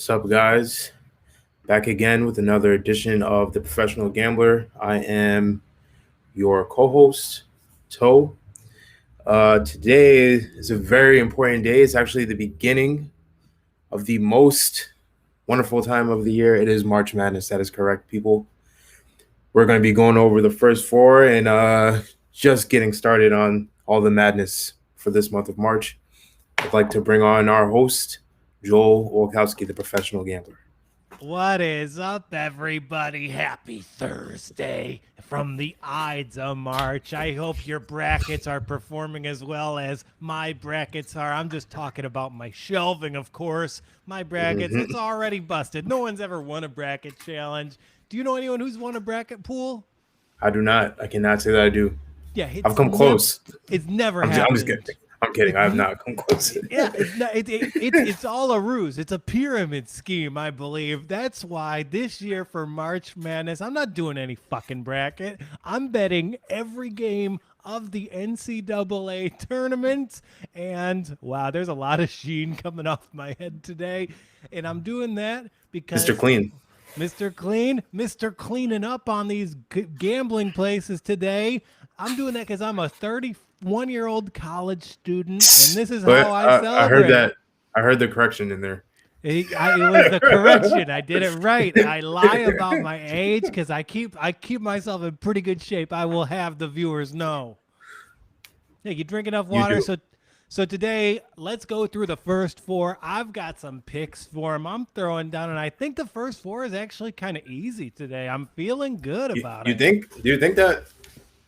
What's up, guys? Back again with another edition of The Professional Gambler. I am your co host, Toe. Today is a very important day. It's actually the beginning of the most wonderful time of the year. It is March Madness. That is correct, people. We're going to be going over the first four and just getting started on all the madness for this month of March. I'd like to bring on our host, Joel Wolkowski, the professional gambler. What is up, everybody? Happy Thursday from the Ides of March. I hope your brackets are performing as well as my brackets are. I'm just talking about my shelving, of course. My brackets, Mm-hmm. it's already busted. No one's ever won a bracket challenge. Do you know anyone who's won a bracket pool? I do not. I cannot say that I do. Yeah, I've come close. it's never I'm just happened. kidding. I'm kidding. I have not come close. Yeah, it's not, it's all a ruse. It's a pyramid scheme, I believe. That's why this year for March Madness, I'm not doing any fucking bracket. I'm betting every game of the NCAA tournament. And wow, there's a lot of sheen coming off my head today. And I'm doing that because Mr. Clean. Mr. Cleaning up on these gambling places today. I'm doing that because I'm a 31-year-old college student, and this is But how I I heard celebrate. that. I heard the correction in there. It was the correction. I did it right. I lie about my age because I keep myself in pretty good shape. I will have the viewers know. Hey, you drink enough You water? do. So today, let's go through the first four. I've got some picks for them. I'm throwing down, and I think the first four is actually kind of easy today. I'm feeling good You, about you it. think? Do you think that?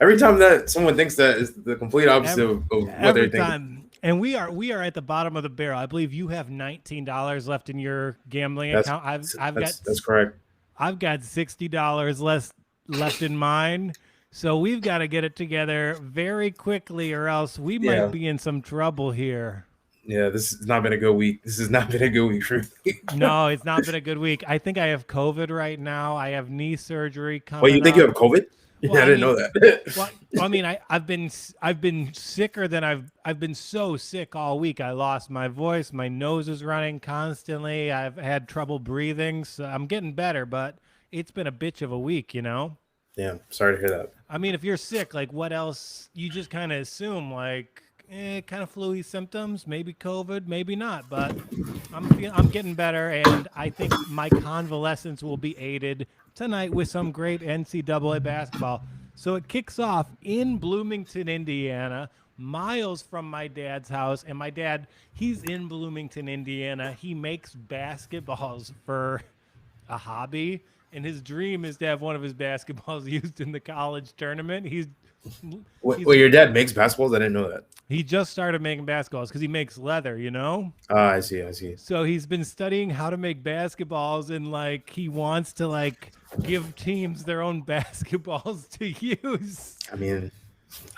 Every time that someone thinks that is the complete opposite Every, of what they're every thinking. time. And we are at the bottom of the barrel. I believe you have $19 left in your gambling That's account. that's correct. I've got $60 left in mine. So we've got to get it together very quickly, or else we might Yeah. be in some trouble here. Yeah. This has not been a good week. This has not been a good week for me. No, it's not been a good week. I think I have COVID right now. I have knee surgery Wait, you coming think you up. have COVID? Well, I I didn't know mean, that. well, I mean, I've been sicker than I've been so sick all week. I lost my voice. My nose is running constantly. I've had trouble breathing. So I'm getting better, but it's been a bitch of a week, you know? Yeah. Sorry to hear that. I mean, if you're sick, like what else? You just kind of assume like kind of flu symptoms, maybe COVID, maybe not, but I'm getting better, and I think my convalescence will be aided tonight with some great NCAA basketball. So it kicks off in Bloomington, Indiana, miles from my dad's house, and my dad, he's in Bloomington, Indiana. He makes basketballs for a hobby, and his dream is to have one of his basketballs used in the college tournament. Wait, He's wait, your dad makes basketballs? I didn't know that. he just started making basketballs because he makes leather, you know? Ah, I see. I see. So he's been studying how to make basketballs, and like he wants to like give teams their own basketballs to use. I mean,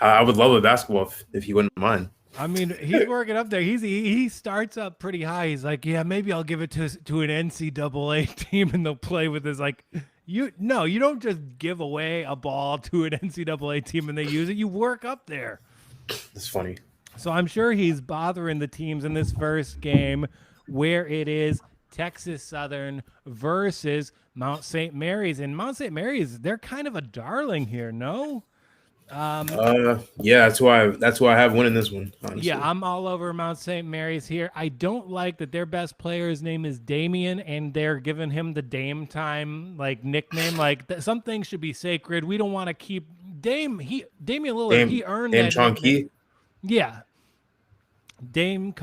I would love a basketball if you wouldn't mind. I mean, he's working up there. He starts up pretty high. He's like, yeah, maybe I'll give it to an NCAA team, and they'll play with this. Like, you don't just give away a ball to an NCAA team and they use it. You work up there. It's funny. So I'm sure he's bothering the teams in this first game where it is Texas Southern versus Mount St. Mary's. And Mount St. Mary's, they're kind of a darling here, no? Yeah, that's why I have winning this one. Honestly. Yeah, I'm all over Mount St. Mary's here. I don't like that their best player's name is Damien, and they're giving him the Dame Time like nickname. Like some things should be sacred. We don't want to keep Damian Lillard. He earned Dame that Chong nickname. Key. Yeah, Damian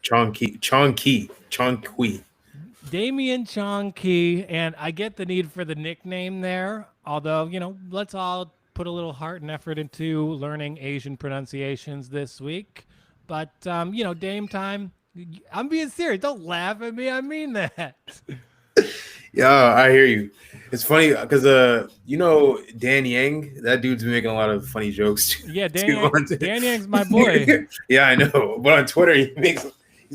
Chong Key. Damian Chong Key, and I get the need for the nickname there. Although, let's all put a little heart and effort into learning Asian pronunciations this week. But, Dame Time, I'm being serious. Don't laugh at me. I mean that. Yeah, I hear you. It's funny because Dan Yang, that dude's been making a lot of funny jokes. Yeah, Dan Yang's my boy. Yeah, I know. But on Twitter, he's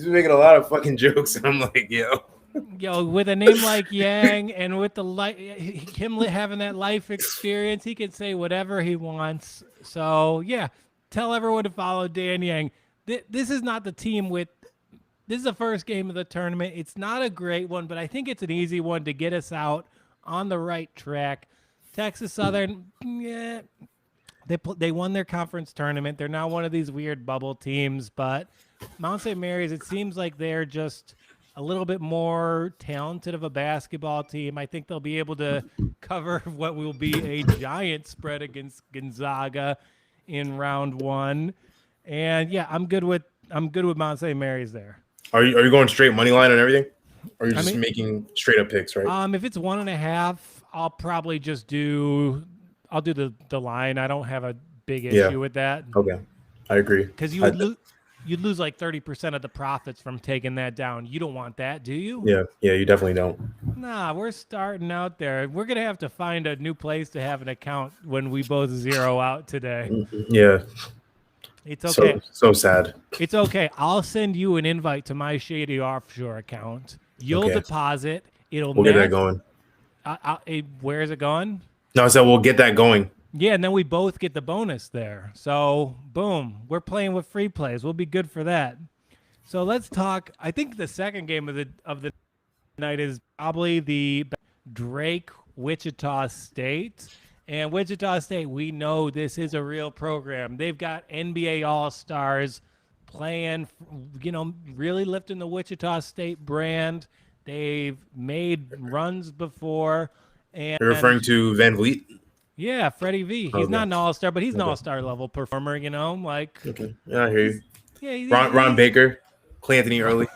been making a lot of fucking jokes, and I'm like, Yo, with a name like Yang and with him having that life experience, he can say whatever he wants. So, yeah, tell everyone to follow Dan Yang. This is not the team with This is the first game of the tournament. It's not a great one, but I think it's an easy one to get us out on the right track. Texas Southern, yeah, they won their conference tournament. They're now one of these weird bubble teams, but Mount St. Mary's, it seems like they're just a little bit more talented of a basketball team. I think they'll be able to cover what will be a giant spread against Gonzaga in round one. And yeah, I'm good with Mount St. Mary's there. Are you going straight money line on everything? Or are you just making straight up picks, right? If it's 1.5, I'll probably just do the line. I don't have a big issue with that. Okay. I agree. Because you'd lose like 30% of the profits from taking that down. You don't want that, do you? Yeah, you definitely don't. Nah, we're starting out there. We're gonna have to find a new place to have an account when we both zero out today. Yeah. It's okay. So sad. It's okay. I'll send you an invite to my Shady Offshore account. You'll deposit. We'll get that going. Where is it going? No, I said we'll get that going. Yeah, and then we both get the bonus there. So, boom, we're playing with free plays. We'll be good for that. So let's talk. I think the second game of the night is probably the Drake Wichita State. And Wichita State, we know this is a real program. They've got NBA All-Stars playing, really lifting the Wichita State brand. They've made runs before. And you're referring to Van Vliet? Yeah, Freddie V. He's not an all-star, but he's an all-star level performer, Okay. Yeah, I hear you. Yeah, Ron Baker, Clay Anthony Early.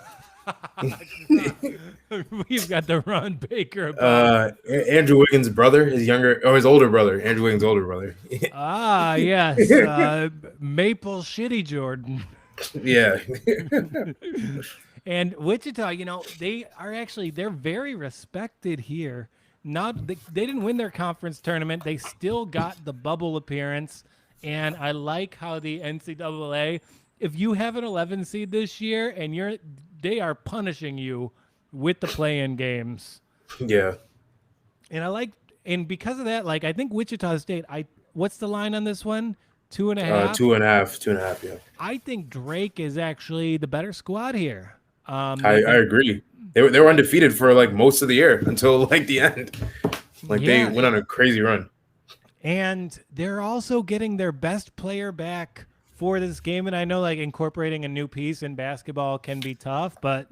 We've got the Ron Baker. Andrew Wiggins' brother, his older brother. Andrew Wiggins' older brother. Yes. Maple Shitty Jordan. Yeah. And Wichita, they're very respected here. They didn't win their conference tournament. They still got the bubble appearance. And I like how the NCAA, if you have an 11 seed this year and they are punishing you with the play-in games. Yeah. And because of that, I think Wichita State, what's the line on this one? 2.5? 2.5, yeah. I think Drake is actually the better squad here. I agree. They were undefeated for most of the year until the end. They went on a crazy run. And they're also getting their best player back for this game. And I know incorporating a new piece in basketball can be tough, but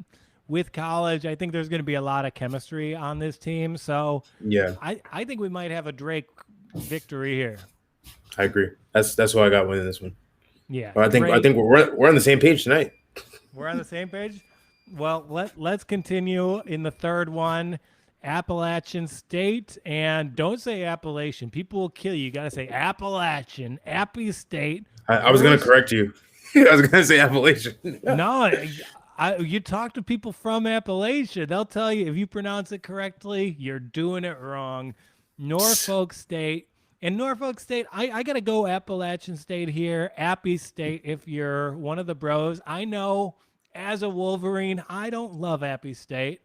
with college, I think there's going to be a lot of chemistry on this team. So yeah, I think we might have a Drake victory here. I agree. That's what I got winning this one. Yeah, I think we're on the same page tonight. We're on the same page. Well, let's continue in the third one. Appalachian State, and don't say Appalachian. People will kill you. You got to say Appalachian, Appy State. I was going to correct you. I was going to say Appalachian. No, you talk to people from Appalachia. They'll tell you if you pronounce it correctly, you're doing it wrong. Norfolk State. And Norfolk State, I got to go Appalachian State here. Appy State, if you're one of the bros. I know as a Wolverine, I don't love Appy State.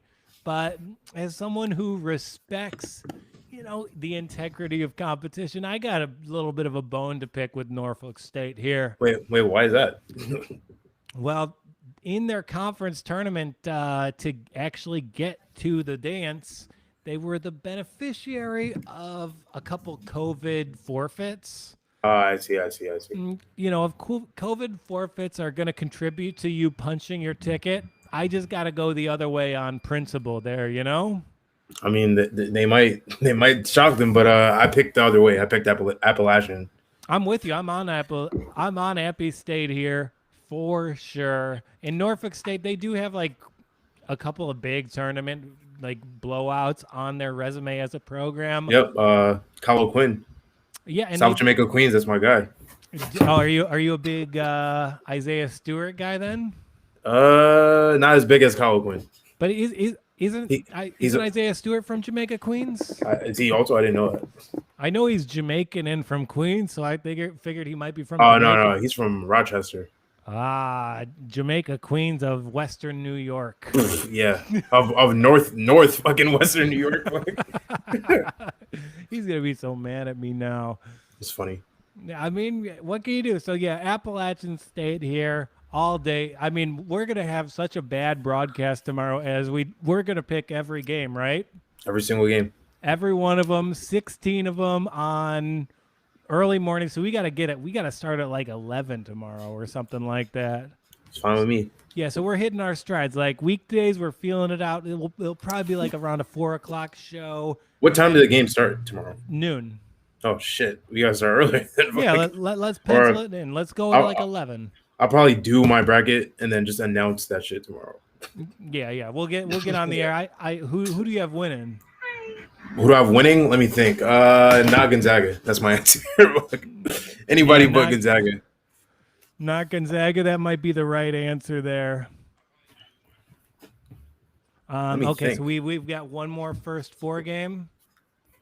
But as someone who respects, the integrity of competition, I got a little bit of a bone to pick with Norfolk State here. Wait, why is that? Well, in their conference tournament, to actually get to the dance, they were the beneficiary of a couple COVID forfeits. I see. If COVID forfeits are going to contribute to you punching your ticket, I just got to go the other way on principle there, I mean, they might shock them, but I picked the other way. I picked Appalachian. I'm with you. I'm on Appy State here for sure. In Norfolk State, they do have a couple of big tournament blowouts on their resume as a program. Yep, Kyle O'Quinn. Yeah, and South Jamaica Queens. That's my guy. Oh, are you a big Isaiah Stewart guy then? Not as big as Kyle O'Quinn. But isn't Isaiah Stewart from Jamaica Queens? Is he also? I didn't know that. I know he's Jamaican and from Queens, so I figured he might be from. Oh Jamaica. no, he's from Rochester. Jamaica Queens of Western New York. Yeah, of north fucking Western New York. He's gonna be so mad at me now. It's funny. I mean, what can you do? So yeah, Appalachian State here. all day. I mean, we're gonna have such a bad broadcast tomorrow as we're gonna pick every game, right? Every single game. Every one of them, 16 of them on early morning. So we got to get it. We got to start at like 11 tomorrow or something like that. It's fine with me. Yeah, so we're hitting our strides. Like weekdays, we're feeling it out. It'll probably be like around a 4:00 show. What time did the game start tomorrow? Noon. Oh shit, we gotta start earlier. Yeah, let's pencil it in. Let's go at like 11. I'll probably do my bracket and then just announce that shit tomorrow. Yeah. We'll get on the air. Who do you have winning? Who do I have winning? Let me think. Not Gonzaga. That's my answer. Anybody but Gonzaga. Not Gonzaga. That might be the right answer there. Okay, think. So we've got one more first four game.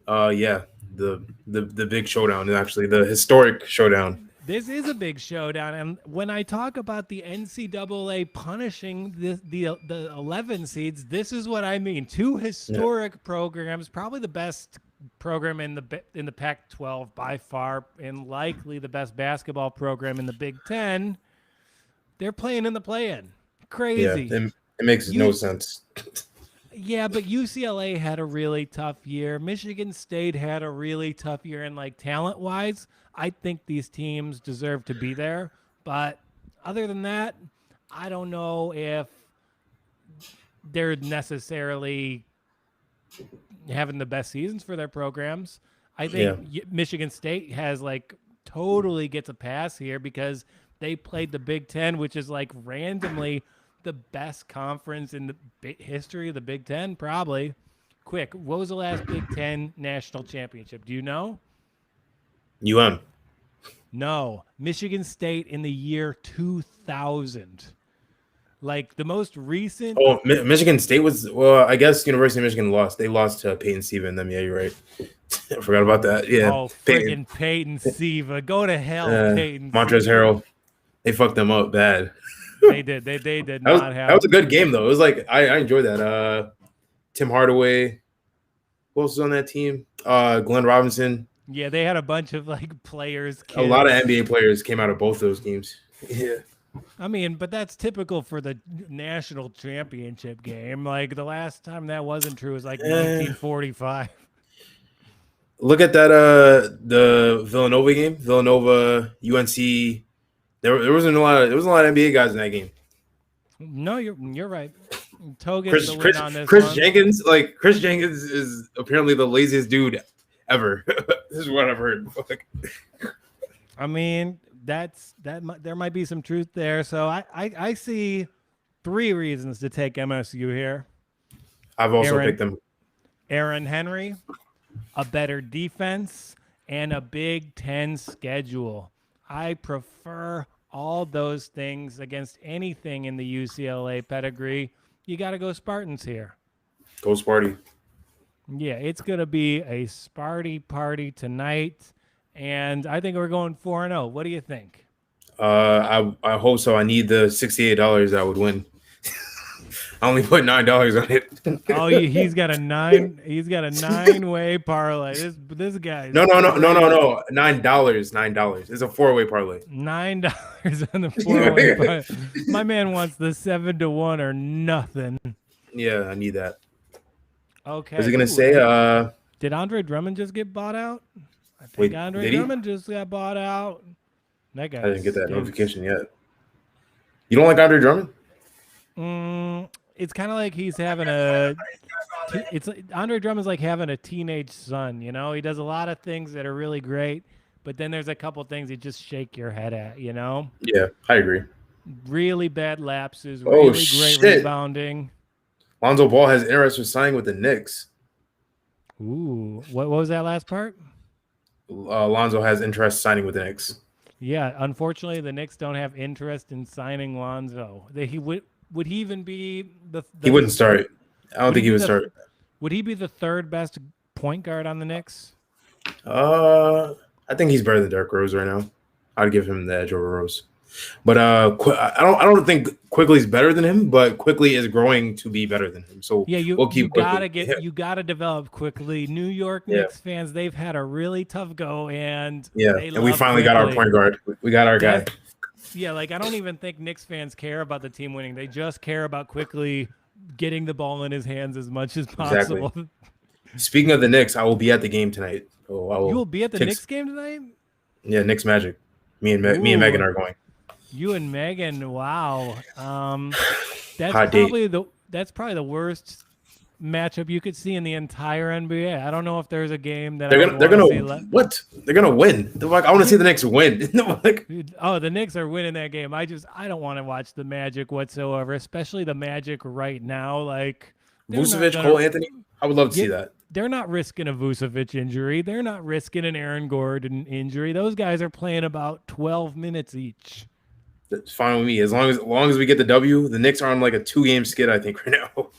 Yeah, the big showdown. Actually, the historic showdown. This is a big showdown, and when I talk about the NCAA punishing the 11 seeds, this is what I mean. Two historic programs, probably the best program in the Pac-12 by far, and likely the best basketball program in the Big Ten. They're playing in the play-in. Crazy. Yeah, it makes no sense. Yeah, but UCLA had a really tough year. Michigan State had a really tough year, and like talent-wise, I think these teams deserve to be there. But other than that, I don't know if they're necessarily having the best seasons for their programs. I think Michigan State has totally gets a pass here because they played the Big Ten, which is randomly the best conference in the history of the Big Ten, probably. Quick, what was the last Big Ten national championship? Do you know? No, Michigan State in the year 2000. The most recent. Oh, Michigan State was, well, I guess University of Michigan lost. They lost to Peyton Siva and them. Yeah, you're right. I forgot about that. Yeah. Oh, friggin' Peyton Siva. Go to hell, Peyton Montrezl Harrell. They fucked them up bad. They did. They did not have. That was a good game, though. It was I enjoyed that. Tim Hardaway. Who else was on that team? Glenn Robinson. Yeah, they had a bunch of players. Kids. A lot of NBA players came out of both those games. Yeah. I mean, but that's typical for the national championship game. The last time that wasn't true was 1945. Look at that the Villanova game. Villanova, UNC. There wasn't a lot of NBA guys in that game. No, you're right. Chris Jenkins, Chris Jenkins is apparently the laziest dude ever. This is what I've heard. I mean, there might be some truth there. So I see 3 reasons to take MSU here. I've also picked them. Aaron Henry, a better defense, and a Big Ten schedule. I prefer all those things against anything in the UCLA pedigree. You got to go Spartans here. Go Sparty. Yeah, it's going to be a Sparty party tonight, and I think we're going 4-0. What do you think? I hope so. I need the $68 I would win. I only put $9 on it. Oh, he's got a 9-way parlay. This guy. No. $9. $9. It's a 4-way parlay. $9 on the 4-way parlay. My man wants the 7-1 or nothing. Yeah, I need that. Okay. Was he gonna say? Did Andre Drummond just get bought out? I think Andre Drummond just got bought out. That guy. I didn't get that notification yet. You don't like Andre Drummond? It's kind of like he's having Andre Drummond's like having a teenage son, you know? He does a lot of things that are really great, but then there's a couple things you just shake your head at, you know? Yeah, I agree. Really bad lapses, really great rebounding. Lonzo Ball has interest in signing with the Knicks. Ooh, what was that last part? Lonzo has interest signing with the Knicks. Yeah, unfortunately, the Knicks don't have interest in signing Lonzo. Would he even be the he wouldn't start. I don't think he would start. Would he be the 3rd best point guard on the Knicks? I think he's better than Derrick Rose right now. I'd give him the edge over Rose. But I don't think Quigley's better than him, but Quigley is growing to be better than him. So yeah, we'll keep you gotta develop Quigley. New York Knicks fans, they've had a really tough go, and and we finally got our point guard. We got our guy. Yeah, like I don't even think Knicks fans care about the team winning. They just care about quickly getting the ball in his hands as much as Exactly. possible. Speaking of the Knicks, I will be at the game tonight. Oh, I You will will be at the take. Knicks game tonight? Yeah, Knicks Magic. Me and Megan Ooh, are going. you and Megan. Wow. That's Hot date. probably the worst matchup you could see in the entire NBA. I don't know if there's a game that I They're would gonna they're want to gonna see. what? They're gonna win. They're like, I want to see the Knicks win. Like, Oh, the Knicks are winning that game. I don't want to watch the Magic whatsoever, especially the Magic right now. Like they're not Vucevic, Cole gonna Anthony. I would love to see get. that. They're not risking a Vucevic injury. They're not risking an Aaron Gordon injury. Those guys are playing about 12 minutes each. That's fine with me. As long as we get the W, the Knicks are on like a 2-game skid, I think, right now.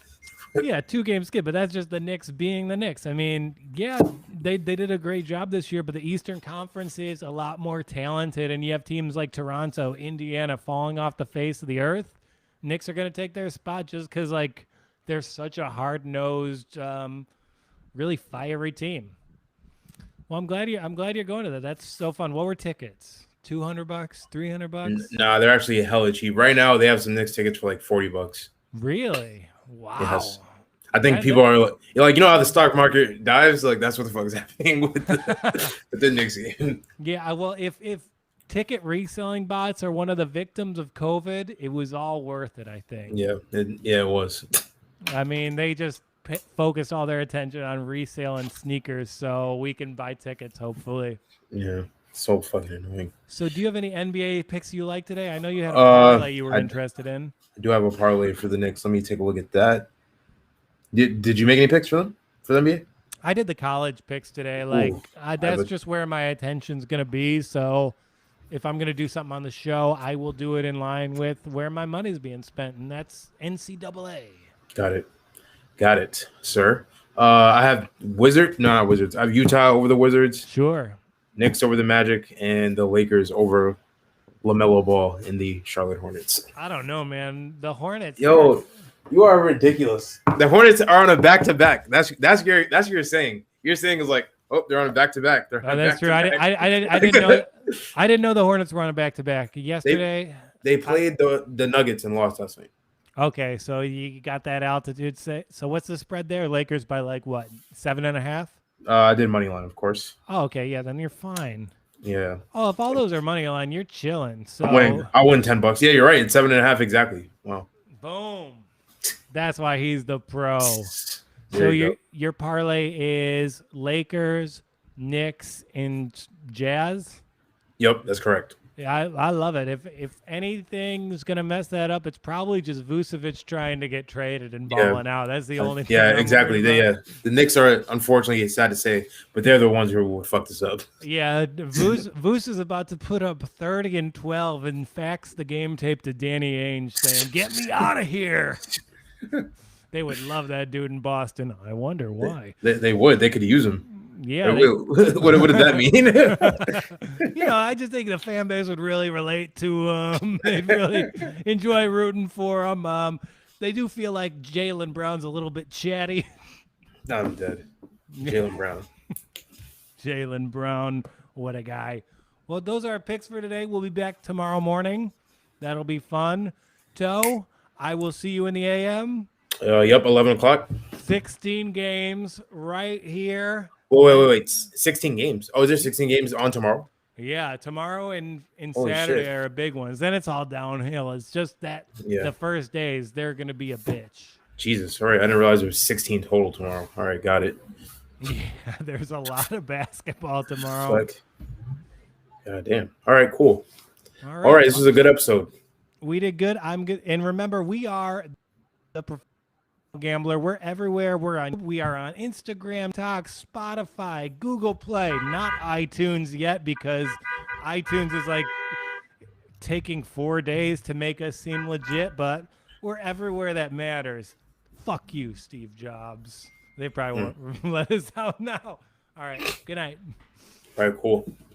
Yeah, 2 game skip, but that's just the Knicks being the Knicks. I mean, yeah, they did a great job this year, but the Eastern Conference is a lot more talented, and you have teams like Toronto, Indiana falling off the face of the earth. Knicks are going to take their spot just because like they're such a hard-nosed, really fiery team. Well, I'm glad you're going to that. That's so fun. What were tickets? $200, $300? Nah, they're actually hella cheap. Right now, they have some Knicks tickets for like $40. Really? Wow. Yes. I think people are like, you know how the stock market dives? Like, that's what the fuck is happening with the Knicks game. Yeah, well, if ticket reselling bots are one of the victims of COVID, it was all worth it, I think. Yeah, it was. I mean, they just focused all their attention on resale and sneakers so we can buy tickets, hopefully. Yeah, so fucking annoying. So do you have any NBA picks you like today? I know you had a parlay you were interested in. I do have a parlay for the Knicks. Let me take a look at that. Did you make any picks for them? For the NBA? I did the college picks today. Like, that's just where my attention's going to be. So if I'm going to do something on the show, I will do it in line with where my money's being spent, and that's NCAA. Got it, sir. I have not Wizards. I have Utah over the Wizards. Sure. Knicks over the Magic, and the Lakers over LaMelo Ball in the Charlotte Hornets. I don't know, man. The Hornets. Yo, you are ridiculous. The Hornets are on a back-to-back. That's you're saying. You're saying is like, oh, they're on a back-to-back. That's true. I didn't know. I didn't know the Hornets were on a back-to-back yesterday. They played the Nuggets and lost last night. Okay, so you got that altitude. So what's the spread there? Lakers by like what, 7.5? I did money line, of course. Oh, okay, yeah, then you're fine. Yeah. Oh, if all those are money line, you're chilling. So I win $10. Yeah, you're right. It's 7.5 exactly. Wow. Boom. That's why he's the pro. There So you your parlay is Lakers, Knicks, and Jazz. Yep, that's correct. Yeah, I love it. If anything's gonna mess that up, it's probably just Vucevic trying to get traded and balling out. That's the only thing. Yeah, I'm exactly. worried about. The Knicks are, unfortunately, it's sad to say, but they're the ones who would fuck this up. Yeah, Vus is about to put up 30 and 12 and fax the game tape to Danny Ainge saying, "Get me out of here." They would love that dude in Boston. I wonder why. They would. They could use him. Yeah. What does that mean? I just think the fan base would really relate to him. They'd really enjoy rooting for him. They do feel like Jaylen Brown's a little bit chatty. I'm dead. Jaylen Brown. Jaylen Brown, what a guy. Well, those are our picks for today. We'll be back tomorrow morning. That'll be fun. Toe, I will see you in the AM. Yep, 11 o'clock. 16 games right here. Wait. 16 games. Oh, is there 16 games on tomorrow? Yeah, tomorrow and Holy Saturday shit. are big ones. Then it's all downhill. It's just that the first days, they're going to be a bitch. Jesus. All right. I didn't realize there was 16 total tomorrow. All right. Got it. Yeah, there's a lot of basketball tomorrow. Fuck. God damn. All right. Cool. All All right. This was a good episode. We did good. I'm good. And remember, we are the Professional Gambler. We're everywhere. We are on Instagram, TikTok, Spotify, Google Play, not iTunes yet because iTunes is like taking 4 days to make us seem legit, but we're everywhere that matters. Fuck you, Steve Jobs. They probably won't let us out now. All right. Good night. All right. Cool.